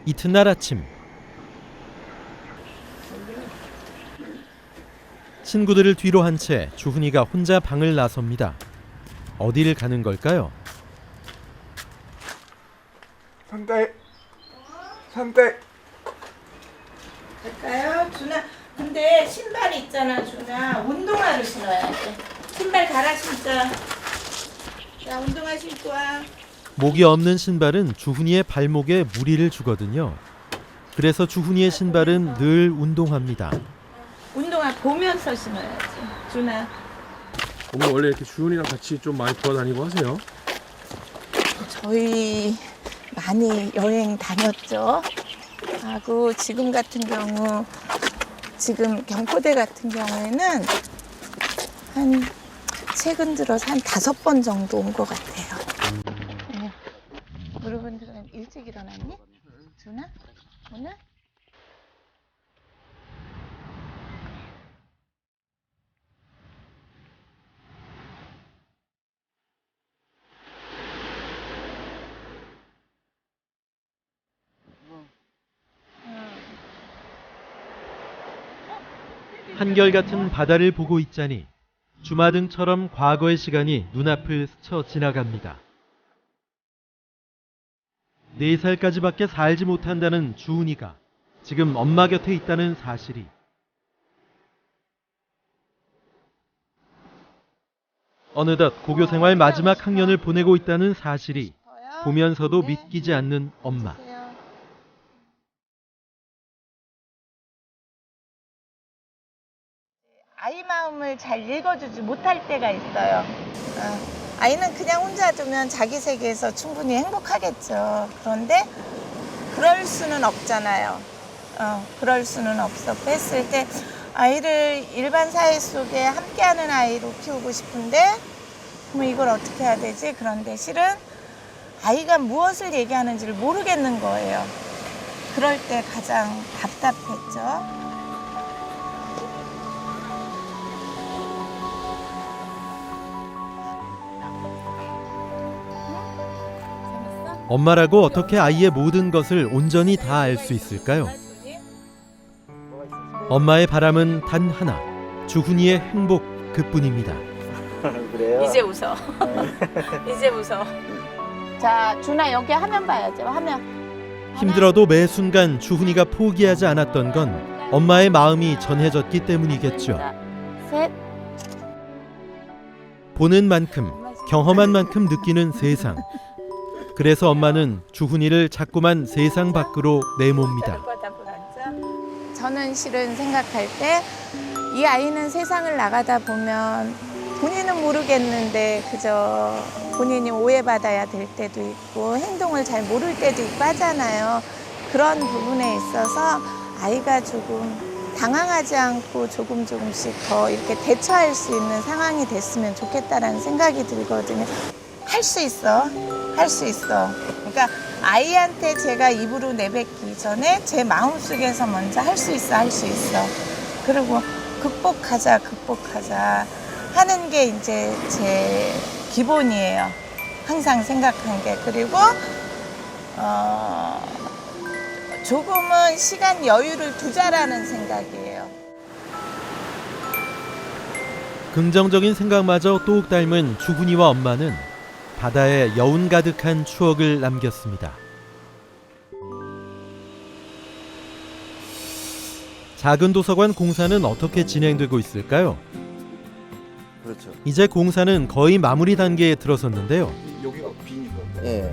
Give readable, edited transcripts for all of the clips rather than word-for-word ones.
이튿날 아침 친구들을 뒤로 한 채 주훈이가 혼자 방을 나섭니다. 어디를 가는 걸까요? 선대. 갈까요? 준아, 근데 신발이 있잖아, 준아. 운동화를 신어야 돼. 신발 갈아 신자. 자, 운동화 신고 와. 목이 없는 신발은 주훈이의 발목에 무리를 주거든요. 그래서 주훈이의 신발은 늘 운동화입니다. 운동화 보면서 신어야지, 준아. 어머니 원래 이렇게 주윤이랑 같이 좀 많이 돌아다니고 하세요? 저희 많이 여행 다녔죠. 하고 지금 같은 경우, 지금 경포대 같은 경우에는 최근 들어서 한 5번 정도 온 것 같아요. 네. 여러분들은 일찍 일어났니? 준아? 오늘? 한결같은 바다를 보고 있자니 주마등처럼 과거의 시간이 눈앞을 스쳐 지나갑니다. 4살까지밖에 살지 못한다는 주훈이가 지금 엄마 곁에 있다는 사실이, 어느덧 고교 생활 마지막 학년을 보내고 있다는 사실이 보면서도 믿기지 않는 엄마. 아이 마음을 잘 읽어주지 못할 때가 있어요. 아이는 그냥 혼자 두면 자기 세계에서 충분히 행복하겠죠. 그런데 그럴 수는 없잖아요. 그럴 수는 없었고 했을 때 아이를 일반 사회 속에 함께하는 아이로 키우고 싶은데 그럼 이걸 어떻게 해야 되지? 그런데 실은 아이가 무엇을 얘기하는지를 모르겠는 거예요. 그럴 때 가장 답답했죠. 엄마라고 어떻게 아이의 모든 것을 온전히 다 알 수 있을까요? 엄마의 바람은 단 하나, 주훈이의 행복 그뿐입니다. 그래요? 이제 웃어. 이제 웃어. 자, 준아 여기 화면 봐야지. 화면. 힘들어도 매 순간 주훈이가 포기하지 않았던 건 엄마의 마음이 전해졌기 때문이겠죠. 셋. 보는 만큼, 경험한 만큼 느끼는 세상. 그래서 엄마는 주훈이를 자꾸만 세상 밖으로 내몹니다. 저는 실은 생각할 때 이 아이는 세상을 나가다 보면 본인은 모르겠는데 그저 본인이 오해받아야 될 때도 있고 행동을 잘 모를 때도 있고 하잖아요. 그런 부분에 있어서 아이가 조금 당황하지 않고 조금씩 더 이렇게 대처할 수 있는 상황이 됐으면 좋겠다라는 생각이 들거든요. 할 수 있어. 할 수 있어. 그러니까 아이한테 제가 입으로 내뱉기 전에 제 마음속에서 먼저 할 수 있어, 할 수 있어. 그리고 극복하자 하는 게 이제 제 기본이에요. 항상 생각한 게. 그리고 조금은 시간 여유를 두자라는 생각이에요. 긍정적인 생각마저 똑 닮은 주훈이와 엄마는 바다에 여운 가득한 추억을 남겼습니다. 작은 도서관 공사는 어떻게 진행되고 있을까요? 그렇죠. 이제 공사는 거의 마무리 단계에 들어섰는데요. 여기가 비니까. 예.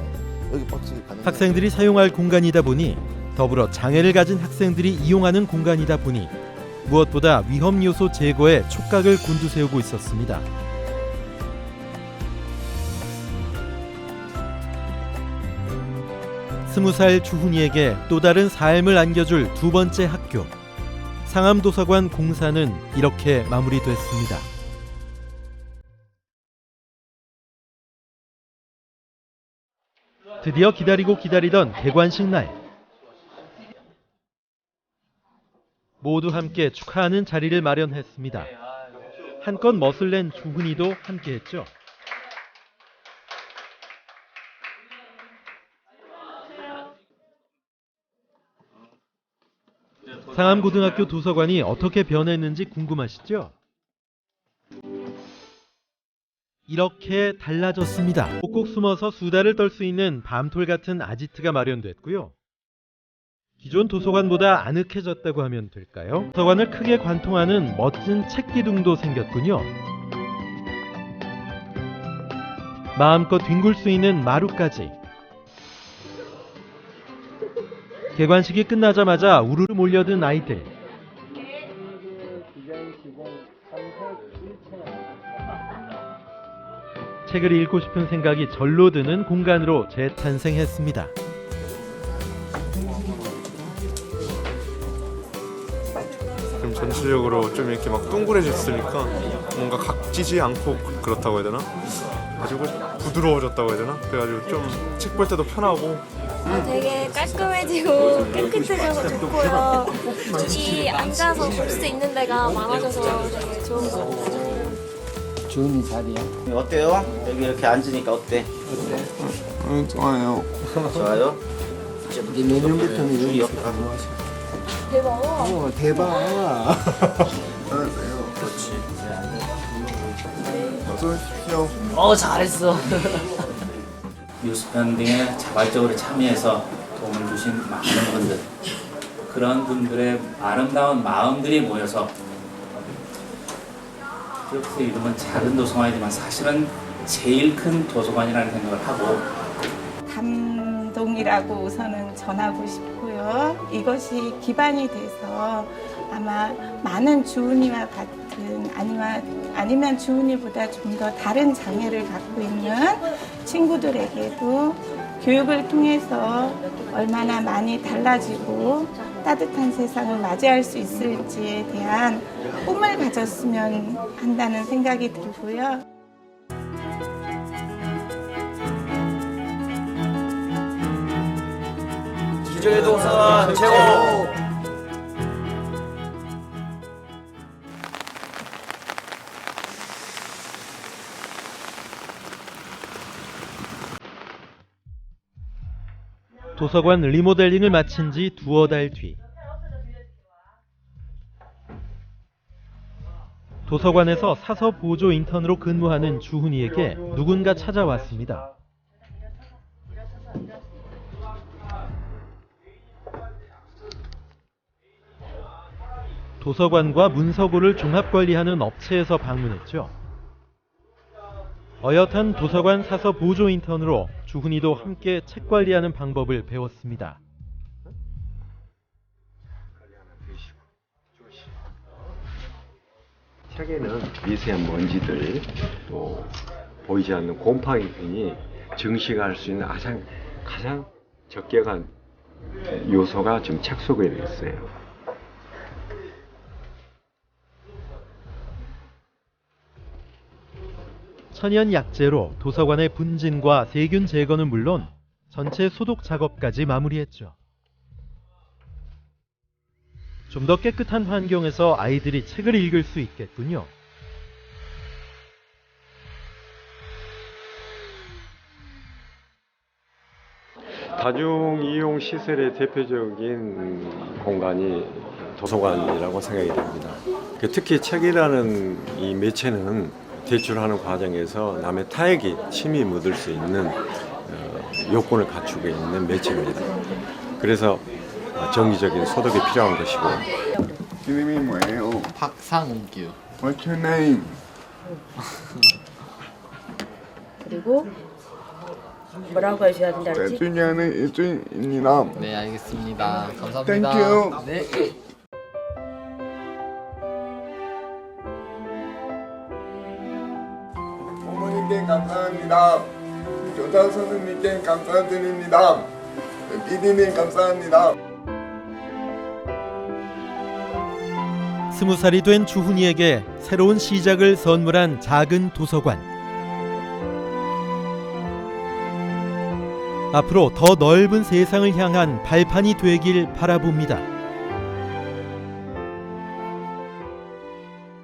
여기 박스 가능. 학생들이 사용할 공간이다 보니, 더불어 장애를 가진 학생들이 이용하는 공간이다 보니 무엇보다 위험 요소 제거에 촉각을 곤두세우고 있었습니다. 스무 살 주훈이에게 또 다른 삶을 안겨줄 두 번째 학교. 상암도서관 공사는 이렇게 마무리됐습니다. 드디어 기다리고 기다리던 개관식 날. 모두 함께 축하하는 자리를 마련했습니다. 한껏 멋을 낸 주훈이도 함께했죠. 상암고등학교 도서관이 어떻게 변했는지 궁금하시죠? 이렇게 달라졌습니다. 꼭꼭 숨어서 수다를 떨 수 있는 밤톨 같은 아지트가 마련됐고요. 기존 도서관보다 아늑해졌다고 하면 될까요? 도서관을 크게 관통하는 멋진 책기둥도 생겼군요. 마음껏 뒹굴 수 있는 마루까지. 개관식이 끝나자마자 우르르 몰려든 아이들. 책을 읽고 싶은 생각이 절로 드는 공간으로 재탄생했습니다. 좀 전체적으로 좀 이렇게 막 동그래졌으니까 뭔가 각지지 않고 그렇다고 해야 되나? 아주 부드러워졌다고 해야 되나? 그래가지고 좀 책 볼 때도 편하고 되게 깔끔해지고 깨끗해져서 좋고요. 이 앉아서 볼 수 있는 데가 많아져서 되게 좋은 것 같아요. 주은이 자리야. 어때요? 여기 이렇게 앉으니까 어때? 좋아요. 좋아요? 이제 내년부터는 줄이 여기 옆에 가서 대박. 대박. 그렇지. 어서 오십시오. 잘했어. 뉴스 밴딩에 자발적으로 참여해서 도움을 주신 많은 분들, 그런 분들의 아름다운 마음들이 모여서 그렇게 이름은 작은 도서관이지만 사실은 제일 큰 도서관이라는 생각을 하고 감동이라고 우선은 전하고 싶고요. 이것이 기반이 돼서 아마 많은 주은이와 같은 아니면 주은이보다 좀 더 다른 장애를 갖고 있는 친구들에게도 교육을 통해서 얼마나 많이 달라지고 따뜻한 세상을 맞이할 수 있을지에 대한 꿈을 가졌으면 한다는 생각이 들고요. 기조의 도서관 최고! 도서관 리모델링을 마친 지 두어 달 뒤. 도서관에서 사서 보조 인턴으로 근무하는 주훈이에게 누군가 찾아왔습니다. 도서관과 문서고를 종합관리하는 업체에서 방문했죠. 어엿한 도서관 사서 보조 인턴으로 주훈이도 함께 책 관리하는 방법을 배웠습니다. 책에는 미세한 먼지들, 또 보이지 않는 곰팡이균이 증식할 수 있는 가장 적게 간 요소가 지금 책 속에 있어요. 천연 약재로 도서관의 분진과 세균 제거는 물론 전체 소독 작업까지 마무리했죠. 좀 더 깨끗한 환경에서 아이들이 책을 읽을 수 있겠군요. 다중 이용 시설의 대표적인 공간이 도서관이라고 생각이 됩니다. 특히 책이라는 이 매체는 제출하는 과정에서 남의 타액이 침이 묻을 수 있는 요건을 갖추고 있는 매체입니다. 그래서 정기적인 소독이 필요한 것이고. 이름이 뭐예요? 박상욱이요. What's your name? 그리고 뭐라고 해줘야 된다 그랬지? 주냐는 이준입니다. 네, 알겠습니다. 감사합니다. Thank you. 네. 어머니께 감사합니다. 교사 선생님께 감사드립니다. PD님 감사합니다. 20살이 된 주훈이에게 새로운 시작을 선물한 작은 도서관. 앞으로 더 넓은 세상을 향한 발판이 되길 바라봅니다.